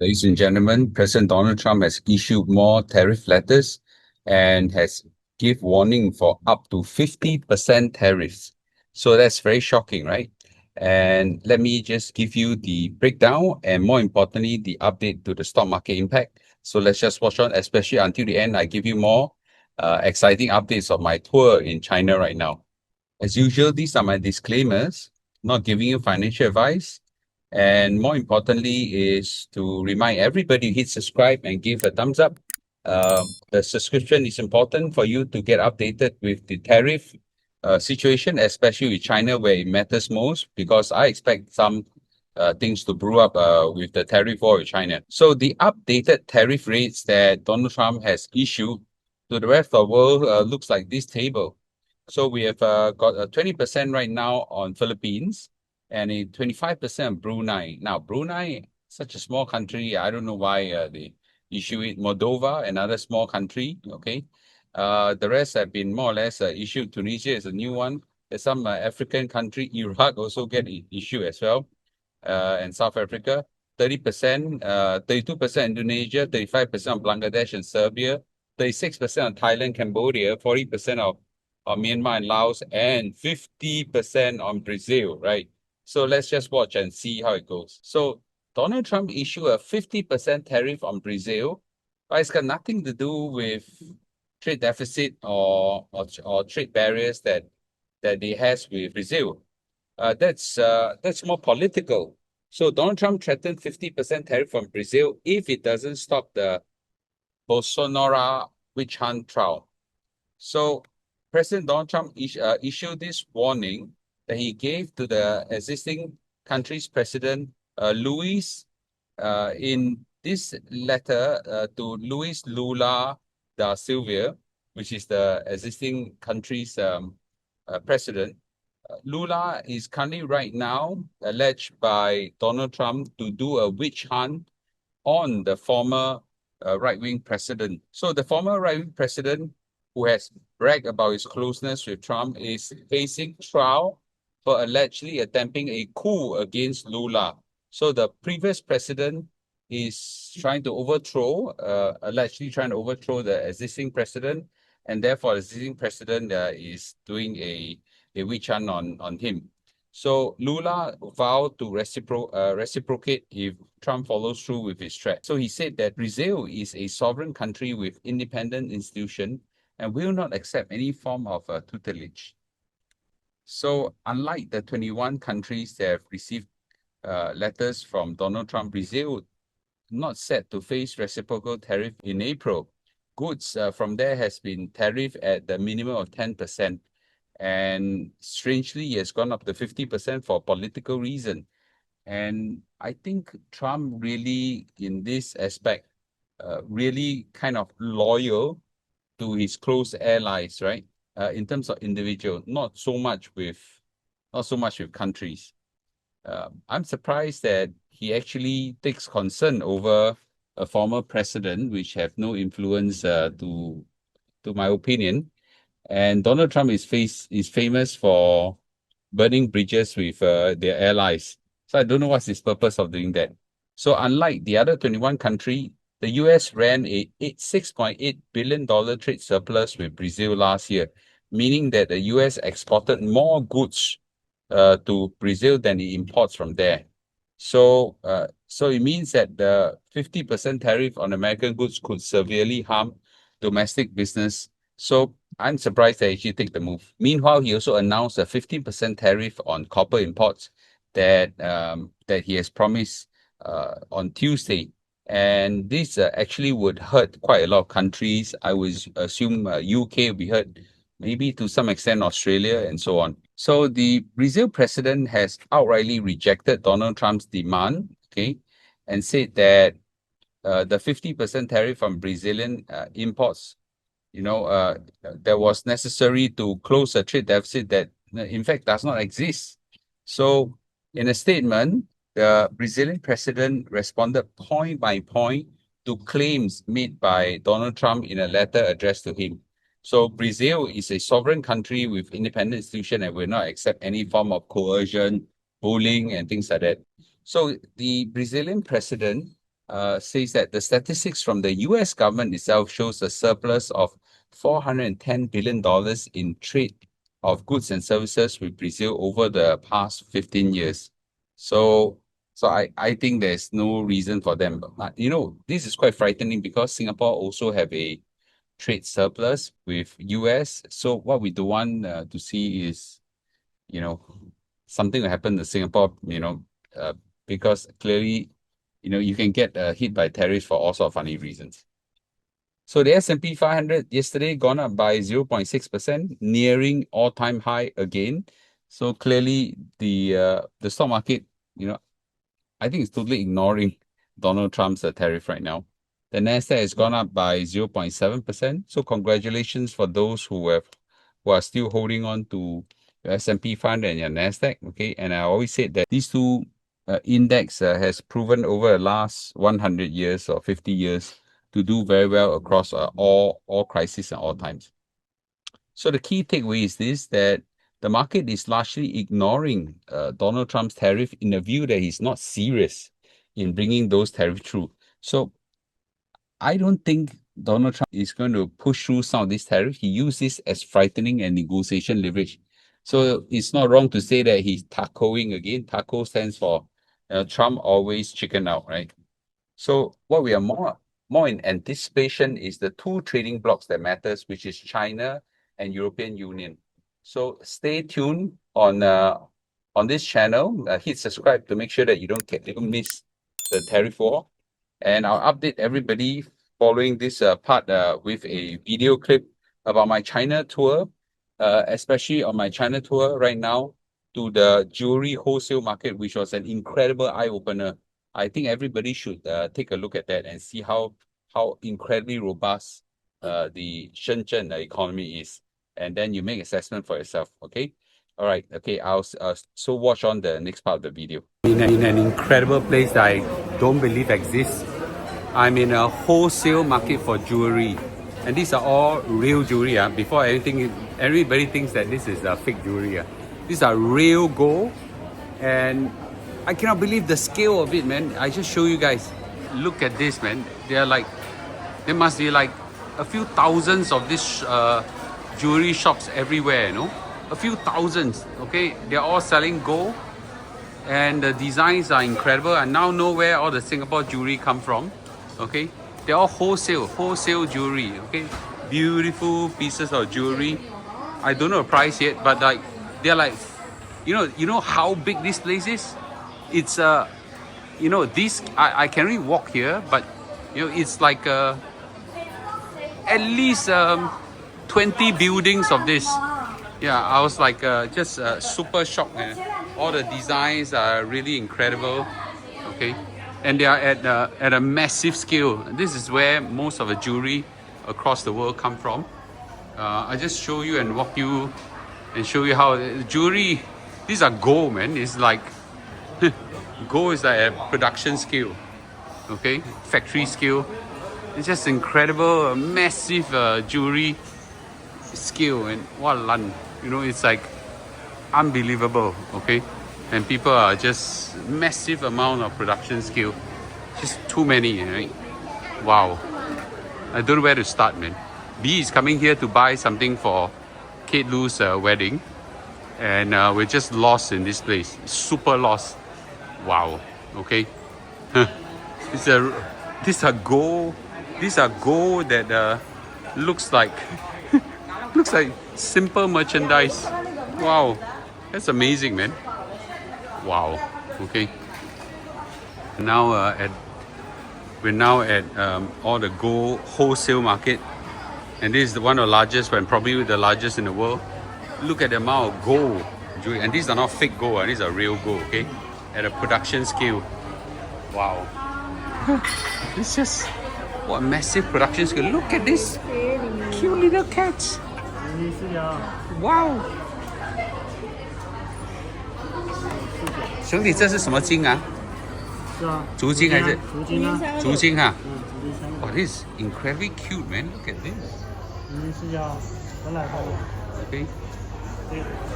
Ladies and gentlemen, President Donald Trump has issued more tariff letters and has give warning for up to 50% tariffs. So that's very shocking, right? And let me just give you the breakdown and more importantly, the update to the stock market impact. So let's just watch on, especially until the end. I give you more exciting updates of my tour in China right now. As usual, these are my disclaimers, not giving you financial advice. And more importantly is to remind everybody hit subscribe and give a thumbs up. The subscription is important for you to get updated with the tariff situation, especially with China where it matters most, because I expect some things to brew up with the tariff war with China. So the updated tariff rates that Donald Trump has issued to the rest of the world looks like this table. So we have got a 20% right now on Philippines and a 25% on Brunei. Now, Brunei, such a small country, I don't know why they issue it. Moldova, another small country, okay. The rest have been more or less issued. Tunisia is a new one. There's some African country, Iraq also get issued as well, and South Africa. 30%, 32% Indonesia, 35% of Bangladesh and Serbia, 36% of Thailand, Cambodia, 40% of Myanmar and Laos, and 50% on Brazil, right? So let's just watch and see how it goes. So Donald Trump issued a 50% tariff on Brazil, but it's got nothing to do with trade deficit or trade barriers that he has with Brazil. That's more political. So Donald Trump threatened 50% tariff from Brazil if it doesn't stop the Bolsonaro witch hunt trial. So President Donald Trump issued this warning that he gave to the existing country's president, Luis, in this letter to Luis Lula da Silva, which is the existing country's president. Lula is currently right now alleged by Donald Trump to do a witch hunt on the former right-wing president. So the former right-wing president who has bragged about his closeness with Trump is facing trial for allegedly attempting a coup against Lula. So the previous president is trying to overthrow, allegedly trying to overthrow the existing president, and therefore the existing president is doing a witch hunt on him. So Lula vowed to reciprocate if Trump follows through with his threat. So he said that Brazil is a sovereign country with independent institution and will not accept any form of tutelage. So unlike the 21 countries that have received letters from Donald Trump, Brazil not set to face reciprocal tariff in April. Goods from there has been tariffed at the minimum of 10%. And strangely, it has gone up to 50% for political reason. And I think Trump really, in this aspect, really kind of loyal to his close allies, right? In terms of individual, not so much with countries. I'm surprised that he actually takes concern over a former president, which have no influence to my opinion. And Donald Trump is famous for burning bridges with their allies. So I don't know what's his purpose of doing that. So unlike the other 21 country, the US ran a $6.8 billion trade surplus with Brazil last year, meaning that the US exported more goods to Brazil than it imports from there. So it means that the 50% tariff on American goods could severely harm domestic business. So I'm surprised that he take the move. Meanwhile, he also announced a 15% tariff on copper imports that he has promised on Tuesday. And this actually would hurt quite a lot of countries. I would assume UK will be hurt, maybe to some extent Australia and so on. So the Brazil president has outrightly rejected Donald Trump's demand, okay, and said that the 50% tariff on Brazilian imports, that was necessary to close a trade deficit that, in fact, does not exist. So in a statement, the Brazilian president responded point by point to claims made by Donald Trump in a letter addressed to him. So Brazil is a sovereign country with independent institution and will not accept any form of coercion, bullying, and things like that. So the Brazilian president says that the statistics from the US government itself shows a surplus of $410 billion in trade of goods and services with Brazil over the past 15 years. So I think there's no reason for them. But, this is quite frightening because Singapore also have a trade surplus with US. So what we don't want to see is, something will happen to Singapore, because clearly, you can get hit by tariffs for all sorts of funny reasons. So the S&P 500 yesterday gone up by 0.6%, nearing all-time high again. So clearly the stock market, I think it's totally ignoring Donald Trump's tariff right now. The NASDAQ has gone up by 0.7%. So congratulations for those who are still holding on to your S&P 500 and your NASDAQ. Okay, and I always said that these two index has proven over the last 100 years or 50 years to do very well across all crises and all times. So the key takeaway is this, that the market is largely ignoring Donald Trump's tariff in the view that he's not serious in bringing those tariffs through. So I don't think Donald Trump is going to push through some of these tariffs. He used this as frightening and negotiation leverage. So it's not wrong to say that he's tacoing again. Taco stands for Trump always chicken out, right? So what we are more in anticipation is the two trading blocks that matters, which is China and European Union. So stay tuned on this channel. Hit subscribe to make sure that you don't miss the tariff war. And I'll update everybody following this part with a video clip about my China tour, especially on my China tour right now to the jewelry wholesale market, which was an incredible eye-opener. I think everybody should take a look at that and see how incredibly robust the Shenzhen economy is. And then you make assessment for yourself, okay? All right, okay, I'll so watch on the next part of the video. In an incredible place that I don't believe exists. I'm in a wholesale market for jewelry. And these are all real jewelry. Before anything, everybody thinks that this is fake jewelry. These are real gold. And I cannot believe the scale of it, man. I just show you guys. Look at this, man. There must be like a few thousands of these jewelry shops everywhere, a few thousands, okay? They're all selling gold and the designs are incredible. I now know where all the Singapore jewelry come from, okay? They're all wholesale jewelry, okay? Beautiful pieces of jewelry. I don't know the price yet, but they're like, you know how big this place is? It's this, I can really walk here, but it's like at least 20 buildings of this. Yeah, I was like just super shocked. All the designs are really incredible, okay? And they are at a massive scale. This is where most of the jewelry across the world come from. I just show you and walk you and show you how jewelry, these are gold, man. It's like gold is like a production scale, okay? Factory scale. It's just incredible, massive jewelry scale, and what lan, it's like unbelievable, okay? And people are just massive amount of production scale, just too many, right? Wow, I don't know where to start, man. B is coming here to buy something for Kate Lu's wedding, and we're just lost in this place, super lost. Wow, okay. These are gold that looks like simple merchandise. Wow, that's amazing, man. Wow, okay. We're now at all the gold wholesale market, and this is one of the largest, and probably the largest in the world. Look at the amount of gold, and these are not fake gold, these are real gold, okay? At a production scale. Wow. It's just, what a massive production scale. Look at this cute little cats. Wow. 兄弟，这是什么金啊？是啊，竹金还是竹金啊？竹金哈？竹金香。Wow, this is incredibly cute, man. Look at this. 是要荷兰包。Okay.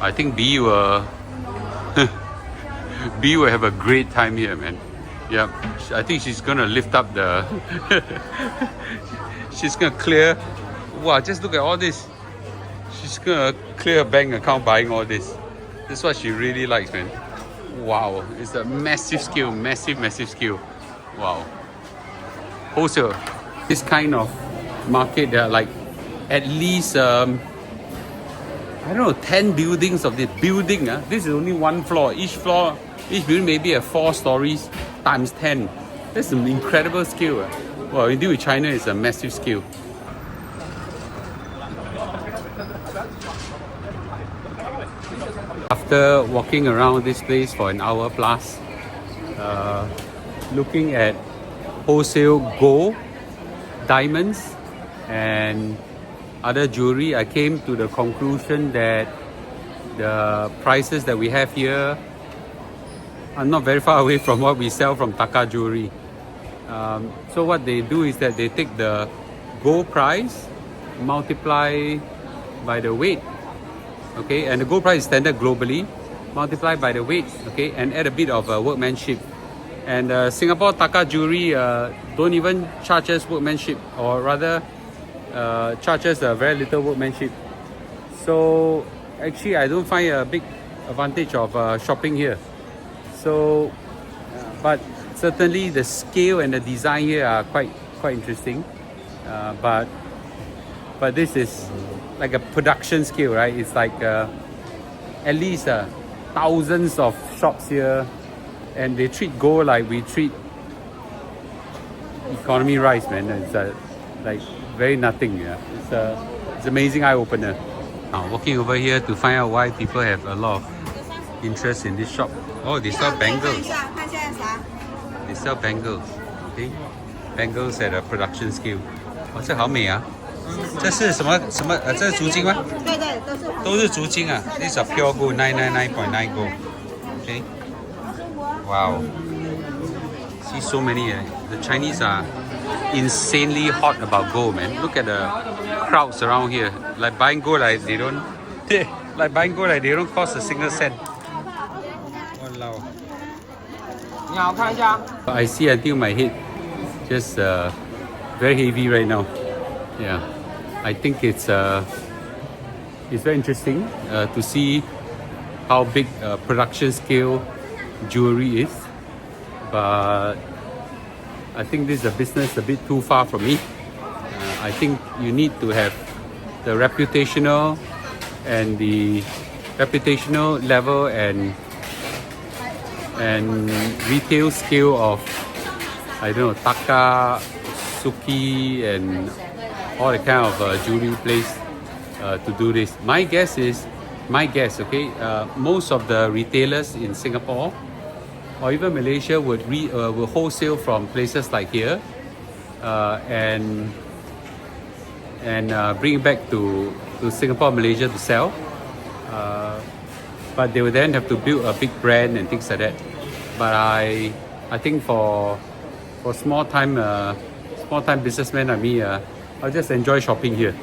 I think B will have a great time here, man. Yeah, I think she's gonna lift up the. She's gonna clear. Wow, just look at all this. She's gonna clear a bank account buying all this. This is what she really likes, man. Wow, it's a massive scale, massive scale. Wow. Wholesale. This kind of market, there are like at least I don't know, 10 buildings of this building. This is only one floor. Each building maybe a 4 stories times 10. That's an incredible scale. Well, we deal with China, it's a massive scale. After walking around this place for an hour plus, looking at wholesale gold, diamonds, and other jewelry, I came to the conclusion that the prices that we have here are not very far away from what we sell from Taka jewelry. So what they do is that they take the gold price, multiply by the weight, okay, and the gold price is standard globally, multiply by the weight, okay, and add a bit of workmanship. And Singapore Taka jewelry don't even charge us workmanship, or rather charge us very little workmanship. So actually I don't find a big advantage of shopping here. So but certainly the scale and the design here are quite interesting. But this is like a production scale, right? It's like at least thousands of shops here, and they treat gold like we treat economy rice, man. It's like very nothing. Yeah, it's amazing eye opener. Now walking over here to find out why people have a lot of interest in this shop. Oh, they sell bangles. They sell bangles. Okay, bangles at a production scale. 哦，这好美啊！这是什么？这是足金吗？对对，都是足金啊。These are pure gold, 999.9 gold. Okay. Wow. See so many. The Chinese are insanely hot about gold, man. Look at the crowds around here. Like buying gold, like they don't. Like buying gold, like they don't cost a single cent. Walao. I see until my head just very heavy right now. Yeah, I think it's very interesting to see how big production scale jewelry is, but I think this is a business a bit too far from me. I think you need to have the reputational level and retail scale of, I don't know, Taka, Suki, and all the kind of jewelry place to do this. My guess, okay, most of the retailers in Singapore or even Malaysia would wholesale from places like here and bring it back to Singapore, Malaysia to sell. But they would then have to build a big brand and things like that. But I think for small time businessmen like me, I'll just enjoy shopping here.